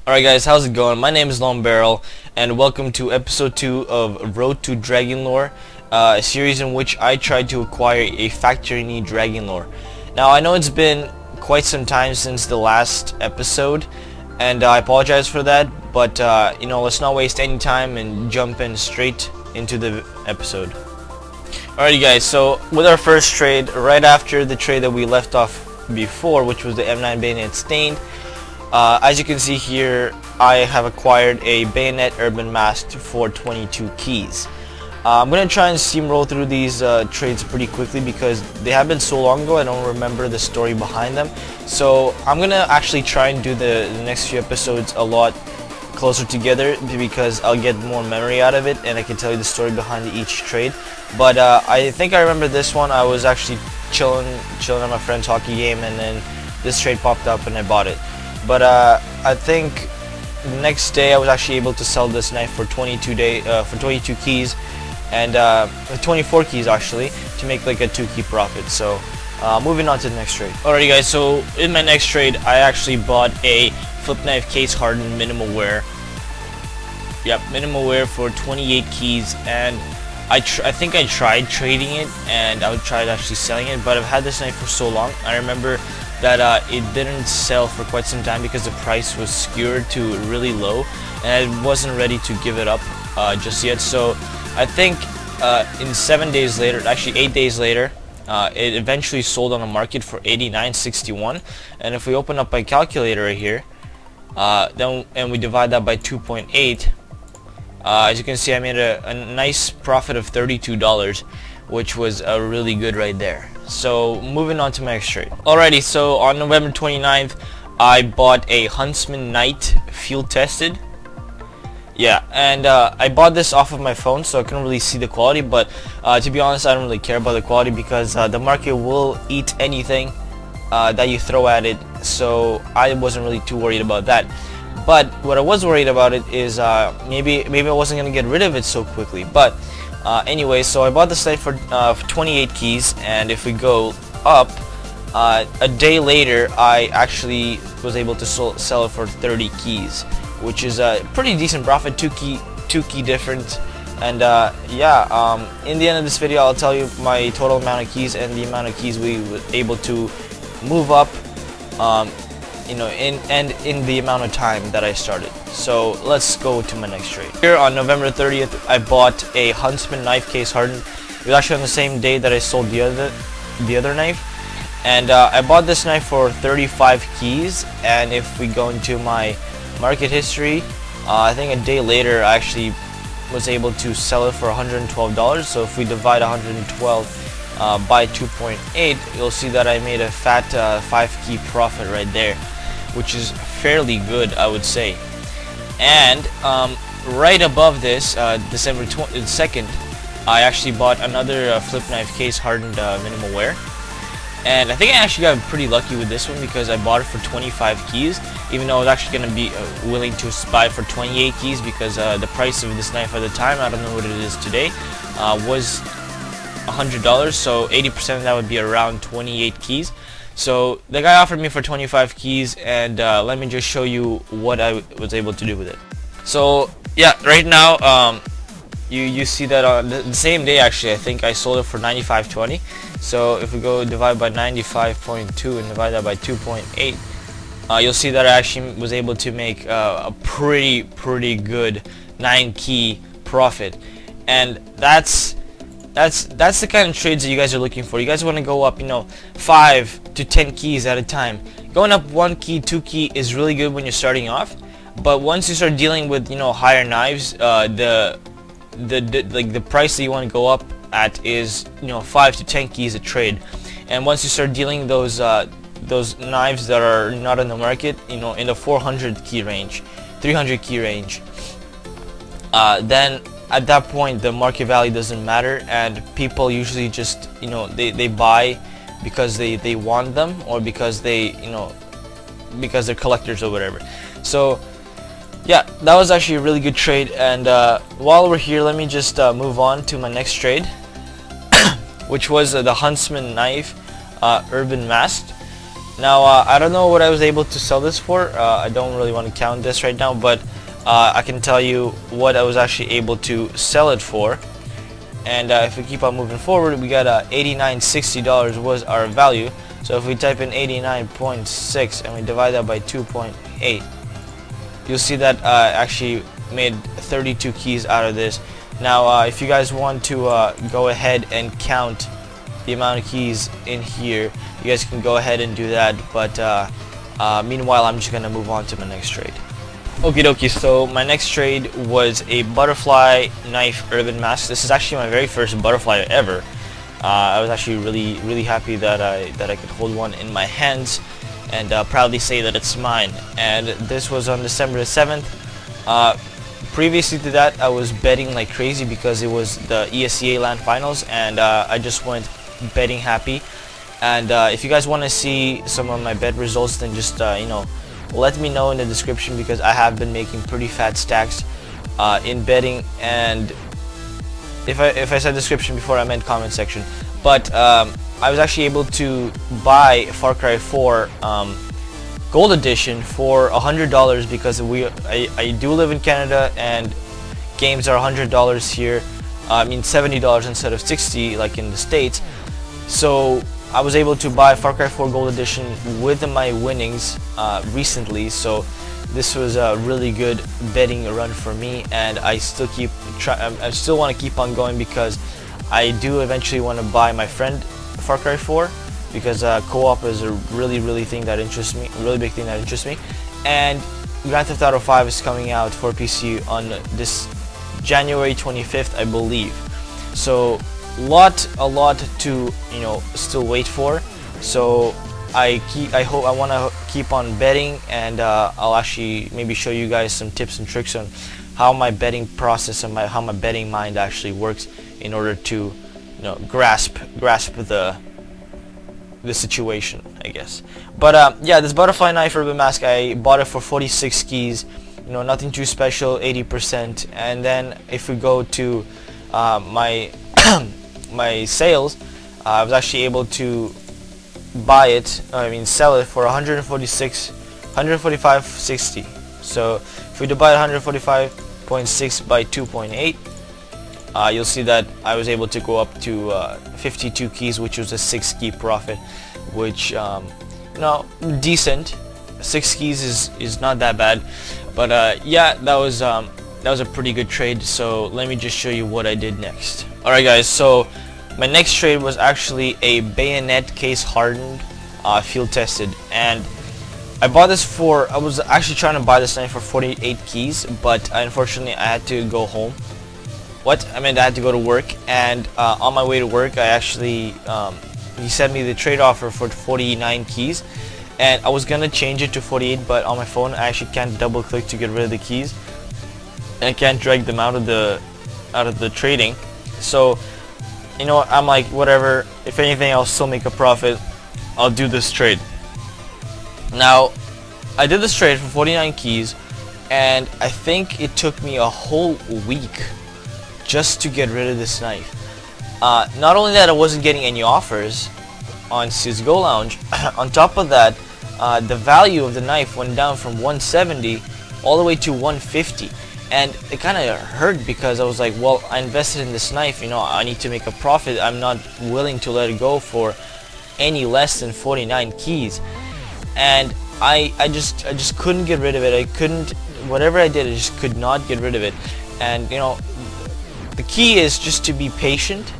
Alright guys, how's it going? My name is Long Barrel and welcome to episode 2 of Road to Dragon Lore, a series in which I tried to acquire a factory need dragon lore. Now I know it's been quite some time since the last episode and I apologize for that, but let's not waste any time and jump in straight into the episode. Alrighty guys, so with our first trade, right after the trade that we left off before, which was the M9 Bayonet Stained, as you can see here, I have acquired a Bayonet Urban Mask for 22 keys. I'm going to try and steamroll through these trades pretty quickly because they have been so long ago I don't remember the story behind them. So I'm going to actually try and do the next few episodes a lot closer together because I'll get more memory out of it and I can tell you the story behind each trade. But I think I remember this one. I was actually chilling at my friend's hockey game and then this trade popped up and I bought it. But I think the next day I was actually able to sell this knife for 22 keys and 24 keys actually to make like a 2-key profit. So moving on to the next trade. Alrighty guys, so in my next trade I actually bought a flip knife case hardened minimal wear. Yep, minimal wear for 28 keys, and I think I tried trading it and I tried actually selling it, but I've had this knife for so long. I remember that it didn't sell for quite some time because the price was skewered to really low and I wasn't ready to give it up just yet. So I think in 7 days later, actually 8 days later, it eventually sold on the market for $89.61. And if we open up my calculator right here and we divide that by 2.8, as you can see I made a nice profit of $32, which was really good right there. So moving on to my next trade. Alrighty, so on November 29th I bought a Huntsman Knight field tested. Yeah, and I bought this off of my phone so I couldn't really see the quality, but to be honest I don't really care about the quality because the market will eat anything that you throw at it, so I wasn't really too worried about that. But what I was worried about it is maybe I wasn't going to get rid of it so quickly. But anyway, so I bought this knife for 28 keys, and if we go up, a day later I actually was able to sell it for 30 keys, which is a pretty decent profit, 2 key difference. And in the end of this video I'll tell you my total amount of keys and the amount of keys we were able to move up in the amount of time that I started. So let's go to my next trade. Here on November 30th I bought a Huntsman knife case hardened. It was actually on the same day that I sold the other knife, and I bought this knife for 35 keys. And if we go into my market history, I think a day later I actually was able to sell it for $112. So if we divide 112 by 2.8, you'll see that I made a fat 5-key profit right there, which is fairly good, I would say. And right above this, December 2nd, I actually bought another flip knife case hardened minimal wear. And I think I actually got pretty lucky with this one because I bought it for 25 keys, even though I was actually going to be willing to buy it for 28 keys because the price of this knife at the time, I don't know what it is today, was $100, so 80% of that would be around 28 keys. So the guy offered me for 25 keys, and let me just show you what I was able to do with it. So yeah, right now you see that on the same day actually I think I sold it for $95.20. So if we go divide by 95.2 and divide that by 2.8, you'll see that I actually was able to make a pretty good 9-key profit. And that's the kind of trades that you guys are looking for. You guys want to go up 5 to 10 keys at a time. Going up 1 key, 2 key is really good when you're starting off, but once you start dealing with higher knives, the price that you want to go up at is 5 to 10 keys a trade. And once you start dealing those knives that are not on the market, in the 400 key range, 300 key range, then at that point the market value doesn't matter, and people usually just they buy because they want them, or because because they're collectors or whatever. So yeah, that was actually a really good trade. And while we're here, let me just move on to my next trade, which was the Huntsman knife Urban Mask. Now I don't know what I was able to sell this for. I don't really want to count this right now, but I can tell you what I was actually able to sell it for. And if we keep on moving forward, we got $89.60 was our value. So if we type in 89.6 and we divide that by 2.8, you'll see that actually made 32 keys out of this. Now if you guys want to go ahead and count the amount of keys in here, you guys can go ahead and do that, but meanwhile I'm just gonna move on to my next trade. Okie dokie, so my next trade was a butterfly knife urban mask. This is actually my very first butterfly ever. I was actually really happy that I could hold one in my hands and proudly say that it's mine. And this was on December the 7th. Previously to that, I was betting like crazy because it was the ESEA LAN finals, and I just went betting happy. And if you guys want to see some of my bet results, then just you know, let me know in the description, because I have been making pretty fat stacks in betting. And if I said description before, I meant comment section. But I was actually able to buy Far Cry 4 Gold Edition for $100 because I do live in Canada and games are $100 here. I mean $70 instead of $60 like in the States. So I was able to buy Far Cry 4 Gold Edition with my winnings recently. So this was a really good betting run for me, and I still want to keep on going because I do eventually want to buy my friend Far Cry 4, because co-op is a really thing that interests me, a really big thing that interests me. And Grand Theft Auto 5 is coming out for PC on this January 25th, I believe. So a lot to, you know, still wait for. So I want to keep on betting, and I'll actually maybe show you guys some tips and tricks on how my betting process and how my betting mind actually works in order to, you know, grasp the situation, I guess. But yeah, this butterfly knife urban mask, I bought it for 46 keys. You know, nothing too special, 80%. And then if we go to my my sales, I was actually able to sell it for 145.60. So if we divide 145.6 by 2.8, you'll see that I was able to go up to 52 keys, which was a 6 key profit, which you know, decent. 6 keys is not that bad. But yeah, that was a pretty good trade. So let me just show you what I did next. Alright guys, so my next trade was actually a bayonet case hardened, field tested, and I bought this for, I was actually trying to buy this knife for 48 keys, but unfortunately I had to go home. I had to go to work, and on my way to work I actually, he sent me the trade offer for 49 keys, and I was gonna change it to 48, but on my phone I actually can't double click to get rid of the keys, and I can't drag them out of the trading. So you know what, I'm like, whatever, if anything I'll still make a profit, I'll do this trade. Now I did this trade for 49 keys, and I think it took me a whole week just to get rid of this knife. Not only that, I wasn't getting any offers on CSGO Lounge, on top of that, the value of the knife went down from 170 all the way to 150. And it kind of hurt because I was like, well, I invested in this knife, you know, I need to make a profit. I'm not willing to let it go for any less than 49 keys. And I just couldn't get rid of it. I couldn't, whatever I did, I just could not get rid of it. And you know, the key is just to be patient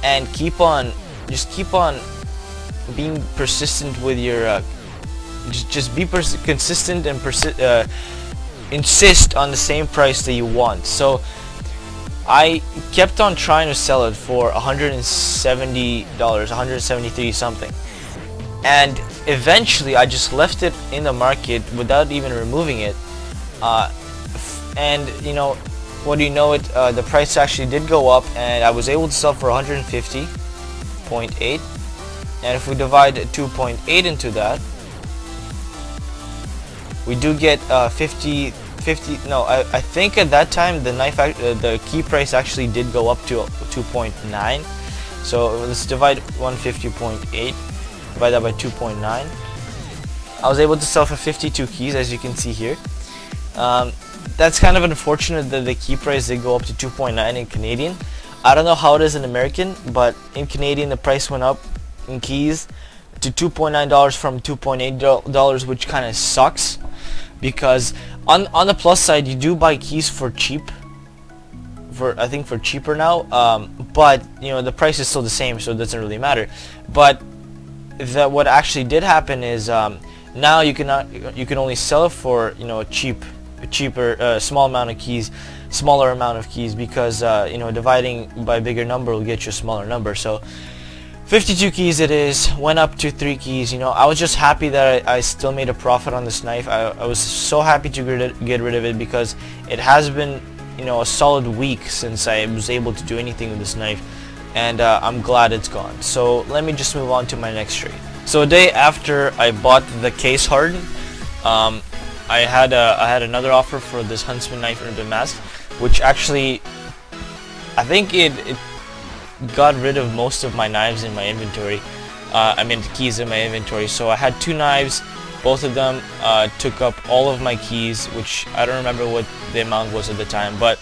and keep on being persistent with your just be consistent and insist on the same price that you want. So I kept on trying to sell it for $170, 173 something, and eventually I just left it in the market without even removing it, and you know, what do you know it, the price actually did go up, and I was able to sell for 150.8, and if we divide 2.8 into that, we do get 50. No, I think at that time the the key price actually did go up to 2.9. So let's divide 150.8, divide that by 2.9. I was able to sell for 52 keys, as you can see here. That's kind of unfortunate that the key price did go up to 2.9 in Canadian. I don't know how it is in American, but in Canadian the price went up in keys to $2.9 from $2.8, which kind of sucks, because on the plus side, you do buy keys for cheap, I think for cheaper now, but you know, the price is still the same, so it doesn't really matter. But what actually did happen is now you can only sell it for, you know, cheaper smaller amount of keys, because you know, dividing by a bigger number will get you a smaller number. So 52 keys it is, went up to 3 keys. You know, I was just happy that I still made a profit on this knife. I was so happy to get rid of it, because it has been, you know, a solid week since I was able to do anything with this knife, and I'm glad it's gone. So let me just move on to my next trade. So a day after I bought the case hardened, I had another offer for this Huntsman knife in Damask, which actually, I think it got rid of most of my knives in my inventory. I mean, the keys in my inventory. So I had 2 knives, both of them took up all of my keys, which I don't remember what the amount was at the time, but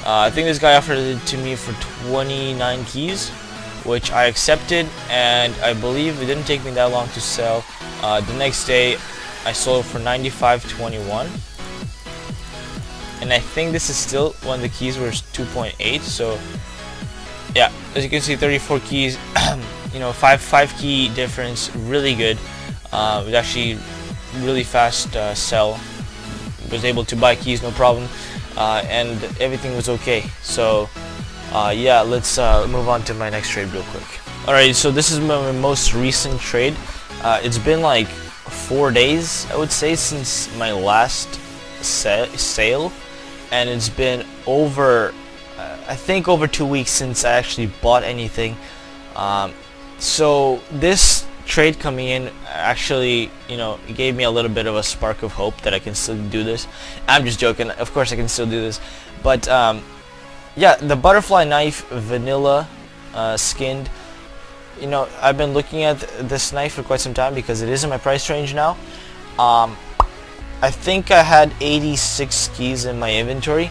I think this guy offered it to me for 29 keys, which I accepted, and I believe it didn't take me that long to sell. The next day I sold for $95.21, and I think this is still when the keys were 2.8. So yeah, as you can see, 34 keys, you know, 5 key difference, really good. It was actually really fast sell. Was able to buy keys, no problem, and everything was okay. So yeah, let's move on to my next trade real quick. Alright, so this is my most recent trade. It's been like 4 days, I would say, since my last sale, and it's been over, I think, over 2 weeks since I actually bought anything. So this trade coming in actually, you know, it gave me a little bit of a spark of hope that I can still do this. I'm just joking, of course I can still do this, but yeah, the butterfly knife, vanilla skinned, you know, I've been looking at this knife for quite some time because it is in my price range now. I think I had 86 keys in my inventory,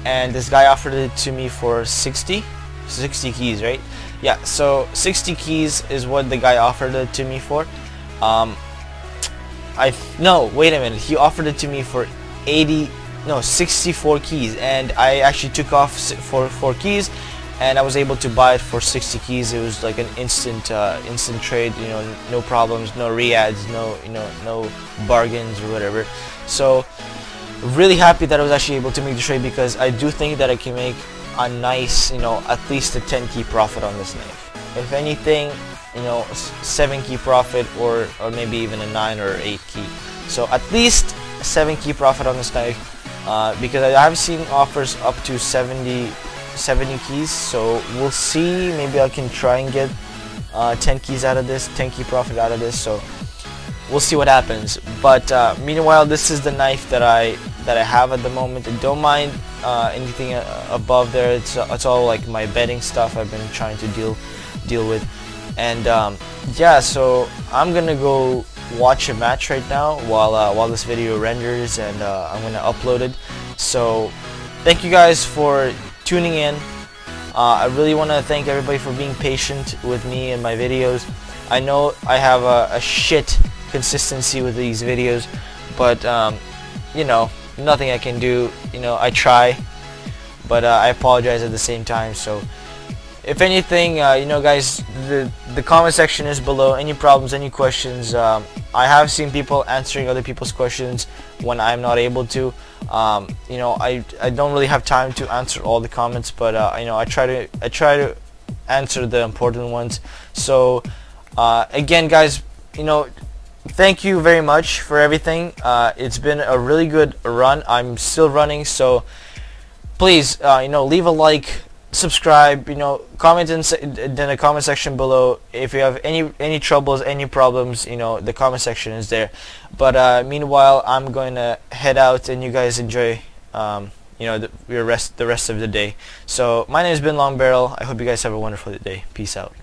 and this guy offered it to me for 60 keys, right? Yeah, so 60 keys is what the guy offered it to me for. No, wait a minute, he offered it to me for 64 keys, and I actually took off for 4 keys, and I was able to buy it for 60 keys. It was like an instant trade, you know, no problems, no re-ads, no bargains or whatever. So really happy that I was actually able to make the trade, because I do think that I can make a nice, you know, at least a 10 key profit on this knife. If anything, you know, 7 key profit, or maybe even a 9 or 8 key. So at least 7 key profit on this knife, because I have seen offers up to 70 keys. So we'll see, maybe I can try and get 10 keys out of this, 10 key profit out of this. So we'll see what happens. But meanwhile, this is the knife that I have at the moment. And don't mind anything above there. It's all like my bedding stuff I've been trying to deal with. And yeah, so I'm gonna go watch a match right now while this video renders, and I'm gonna upload it. So thank you guys for tuning in. I really want to thank everybody for being patient with me and my videos. I know I have a shit consistency with these videos, but you know, nothing I can do. You know, I try, but I apologize at the same time. So if anything, you know, guys, the comment section is below. Any problems, any questions, I have seen people answering other people's questions when I'm not able to. You know, I don't really have time to answer all the comments, but you know, I try to answer the important ones. So again, guys, you know, thank you very much for everything. It's been a really good run. I'm still running, so please, you know, leave a like, subscribe, you know, comment in the comment section below. If you have any troubles, any problems, you know, the comment section is there. But meanwhile, I'm going to head out, and you guys enjoy you know, the rest of the day. So my name has been Long Barrel. I hope you guys have a wonderful day. Peace out.